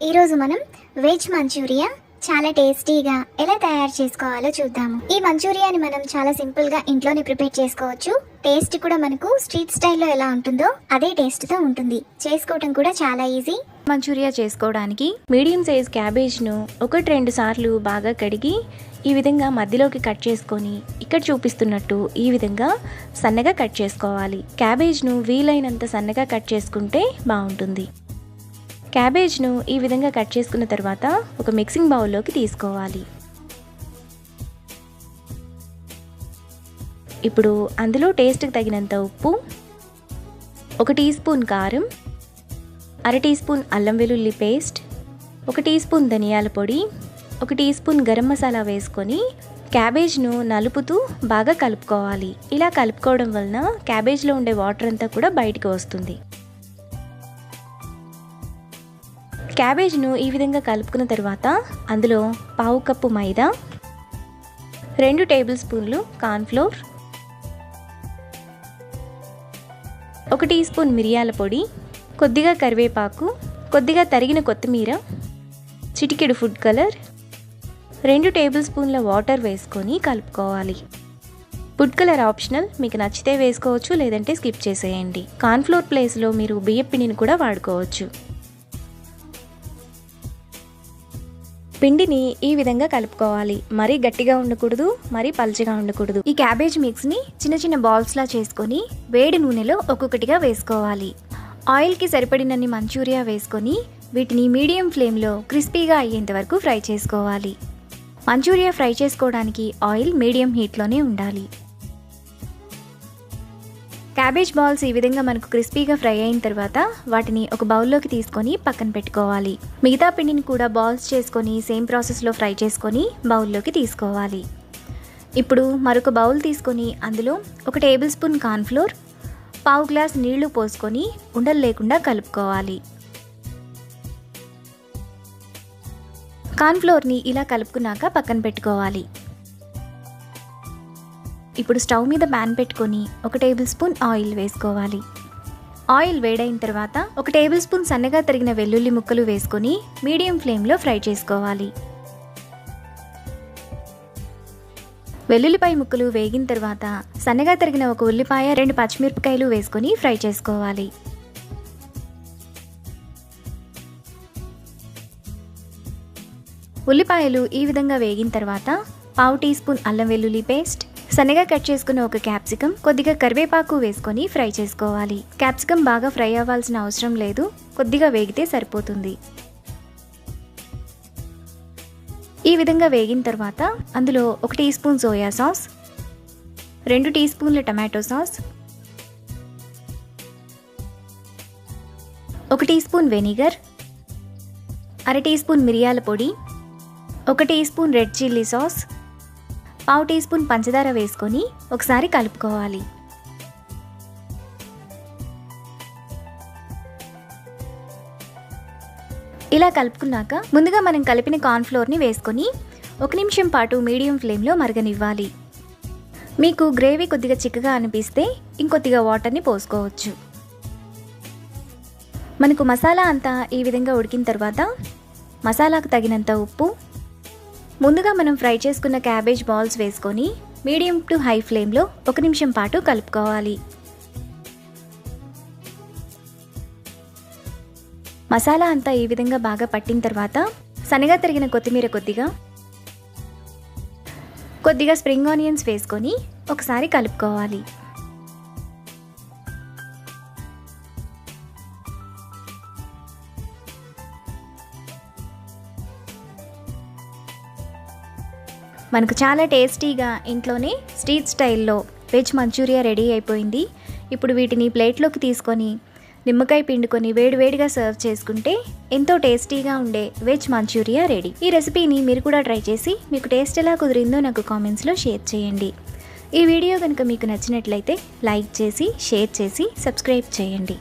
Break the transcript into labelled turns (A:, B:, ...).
A: ఈరోజు మనం veg Manchuria చాలా టేస్టీగా ఎలా తయారు చేసుకోవాలో చూద్దాము. ఈ మంచూరియాని మనం చాలా సింపుల్ గా ఇంట్లోనే ప్రిపేర్ చేసుకోవచ్చు. టేస్ట్ కూడా మనకు స్ట్రీట్ స్టైల్లో ఎలా ఉంటుందో అదే టేస్ట్ తో ఉంటుంది. చేసుకోవడం కూడా చాలా ఈజీ.
B: మంచూరియా చేసుకోవడానికి మీడియం సైజ్ క్యాబేజ్ను 1-2 సార్లు బాగా కడిగి ఈ విధంగా మధ్యలోకి కట్ చేసుకొని ఇక్కడ చూపిస్తున్నట్టు ఈ విధంగా సన్నగా కట్ చేసుకోవాలి. క్యాబేజ్ను వీలైనంత సన్నగా కట్ చేసుకుంటే బాగుంటుంది. క్యాబేజ్ను ఈ విధంగా కట్ చేసుకున్న తర్వాత ఒక మిక్సింగ్ బౌల్లోకి తీసుకోవాలి. ఇప్పుడు అందులో టేస్ట్కి తగినంత ఉప్పు, 1 టీ స్పూన్ కారం, 1/2 టీ స్పూన్ అల్లం వెల్లుల్లి పేస్ట్, 1 టీ స్పూన్ ధనియాల పొడి, 1 టీ స్పూన్ గరం మసాలా వేసుకొని క్యాబేజ్ను నలుపుతూ బాగా కలుపుకోవాలి. ఇలా కలుపుకోవడం వలన క్యాబేజ్లో ఉండే వాటర్ అంతా కూడా బయటికి వస్తుంది. క్యాబేజ్ను ఈ విధంగా కలుపుకున్న తర్వాత అందులో 1/2 కప్పు మైదా, 2 టేబుల్ స్పూన్లు కార్న్ఫ్లోర్, 1 టీ స్పూన్ మిరియాల పొడి, కొద్దిగా కరివేపాకు, కొద్దిగా తరిగిన కొత్తిమీర, చిటికెడు ఫుడ్ కలర్, 2 టేబుల్ స్పూన్ల వాటర్ వేసుకొని కలుపుకోవాలి. ఫుడ్ కలర్ ఆప్షనల్, మీకు నచ్చితే వేసుకోవచ్చు, లేదంటే స్కిప్ చేసేయండి. కార్న్ఫ్లోర్ ప్లేస్లో మీరు బియ్యం పిండిని కూడా వాడుకోవచ్చు. పిండిని ఈ విధంగా కలుపుకోవాలి. మరీ గట్టిగా ఉండకూడదు, మరీ పల్చగా ఉండకూడదు. ఈ క్యాబేజ్ మిక్స్ని చిన్న చిన్న బాల్స్లా చేసుకొని వేడి నూనెలో ఒక్కొక్కటిగా వేసుకోవాలి. ఆయిల్కి సరిపడినన్ని మంచూరియా వేసుకొని వీటిని మీడియం ఫ్లేమ్లో క్రిస్పీగా అయ్యేంత వరకు ఫ్రై చేసుకోవాలి. మంచూరియా ఫ్రై చేసుకోవడానికి ఆయిల్ మీడియం హీట్లోనే ఉండాలి. క్యాబేజ్ బాల్స్ ఈ విధంగా మనకు క్రిస్పీగా ఫ్రై అయిన తర్వాత వాటిని ఒక బౌల్లోకి తీసుకొని పక్కన పెట్టుకోవాలి. మిగతా పిండిని కూడా బాల్స్ చేసుకొని సేమ్ ప్రాసెస్లో ఫ్రై చేసుకొని బౌల్లోకి తీసుకోవాలి. ఇప్పుడు మరొక బౌల్ తీసుకొని అందులో 1 టేబుల్ స్పూన్ కార్న్ఫ్లోర్, 1/2 గ్లాస్ నీళ్లు పోసుకొని ఉండలు లేకుండా కలుపుకోవాలి. కార్న్ఫ్లోర్ని ఇలా కలుపుకున్నాక పక్కన పెట్టుకోవాలి. ఇప్పుడు స్టవ్ మీద ప్యాన్ పెట్టుకొని 1 టేబుల్ స్పూన్ ఆయిల్ వేసుకోవాలి. ఆయిల్ వేడైన తర్వాత 1 టేబుల్ స్పూన్ సన్నగా తరిగిన వెల్లుల్లి ముక్కలు వేసుకొని మీడియం ఫ్లేమ్లో ఫ్రై చేసుకోవాలి. వెల్లుల్లిపాయ ముక్కలు వేగిన తర్వాత సన్నగా తరిగిన 1 ఉల్లిపాయ, 2 పచ్చిమిరపకాయలు వేసుకొని ఫ్రై చేసుకోవాలి. ఉల్లిపాయలు ఈ విధంగా వేగిన తర్వాత 1/2 టీ స్పూన్ అల్లం వెల్లుల్లి పేస్ట్, సన్నగా కట్ చేసుకున్న 1 క్యాప్సికం, కొద్దిగా కరివేపాకు వేసుకొని ఫ్రై చేసుకోవాలి. క్యాప్సికం బాగా ఫ్రై అవ్వాల్సిన అవసరం లేదు, కొద్దిగా వేగితే సరిపోతుంది. ఈ విధంగా వేగిన తర్వాత అందులో 1 టీ స్పూన్ సోయా సాస్, 2 టీ స్పూన్ల tomato sauce, 1 teaspoon vinegar, 1/2 teaspoon మిరియాల పొడి, 1 teaspoon red chilli sauce, 1/2 teaspoon పంచదార వేసుకొని ఒకసారి కలుపుకోవాలి. ఇలా కలుపుకున్నాక ముందుగా మనం కలిపిన కార్న్ఫ్లోర్ని వేసుకొని 1 నిమిషం పాటు మీడియం ఫ్లేమ్లో మరగనివ్వాలి. మీకు గ్రేవీ కొద్దిగా చిక్కగా అనిపిస్తే ఇంకొద్దిగా వాటర్ని పోసుకోవచ్చు. మనకు మసాలా అంతా ఈ విధంగా ఉడికిన తర్వాత మసాలాకు తగినంత ఉప్పు, ముందుగా మనం ఫ్రై చేసుకున్న క్యాబేజ్ బాల్స్ వేసుకొని మీడియం టు హై ఫ్లేమ్లో 1 నిమిషం పాటు కలుపుకోవాలి. మసాలా అంతా ఈ విధంగా బాగా పట్టిన తర్వాత సన్నగా తరిగిన కొత్తిమీర కొద్దిగా స్ప్రింగ్ ఆనియన్స్ వేసుకొని ఒకసారి కలుపుకోవాలి. మనకు చాలా టేస్టీగా ఇంట్లోనే స్ట్రీట్ స్టైల్లో వెజ్ మంచూరియా రెడీ అయిపోయింది. ఇప్పుడు వీటిని ప్లేట్లోకి తీసుకొని నిమ్మకాయ పిండుకొని వేడివేడిగా సర్వ్ చేసుకుంటే ఎంతో టేస్టీగా ఉండే వెజ్ మంచూరియా రెడీ. ఈ రెసిపీని మీరు కూడా ట్రై చేసి మీకు టేస్ట్ ఎలా కుదిరిందో నాకు కామెంట్స్లో షేర్ చేయండి. ఈ వీడియో కనుక మీకు నచ్చినట్లయితే లైక్ చేసి, షేర్ చేసి, సబ్స్క్రైబ్ చేయండి.